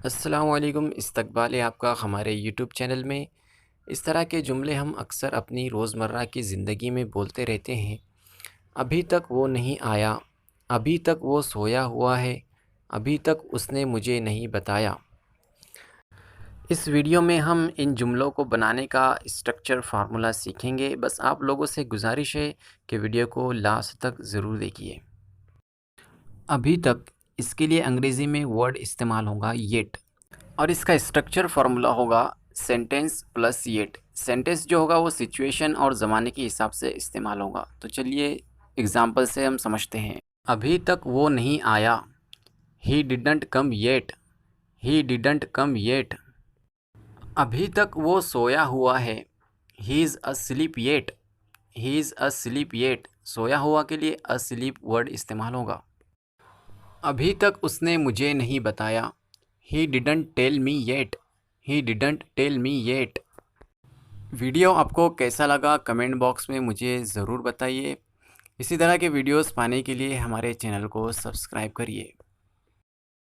अस्सलामुअलैकुम, इस्तकबाल है आपका हमारे यूट्यूब चैनल में। इस तरह के जुमले हम अक्सर अपनी रोज़मर्रा की ज़िंदगी में बोलते रहते हैं। अभी तक वो नहीं आया, अभी तक वो सोया हुआ है, अभी तक उसने मुझे नहीं बताया। इस वीडियो में हम इन जुमलों को बनाने का स्ट्रक्चर फार्मूला सीखेंगे। बस आप लोगों से गुजारिश है कि वीडियो को लास्ट तक ज़रूर देखिए। अभी तक, इसके लिए अंग्रेज़ी में वर्ड इस्तेमाल होगा येट, और इसका स्ट्रक्चर फार्मूला होगा सेंटेंस प्लस येट। सेंटेंस जो होगा वो सिचुएशन और ज़माने के हिसाब से इस्तेमाल होगा। तो चलिए एग्ज़ाम्पल से हम समझते हैं। अभी तक वो नहीं आया, he didn't come yet, he didn't come yet. अभी तक वो सोया हुआ है, he is asleep yet, he is asleep yet. सोया हुआ के लिए अस्लीप वर्ड इस्तेमाल होगा। अभी तक उसने मुझे नहीं बताया, he didn't tell me yet, he didn't tell me yet. Video आपको कैसा लगा कमेंट बॉक्स में मुझे ज़रूर बताइए। इसी तरह के वीडियोस पाने के लिए हमारे चैनल को सब्सक्राइब करिए।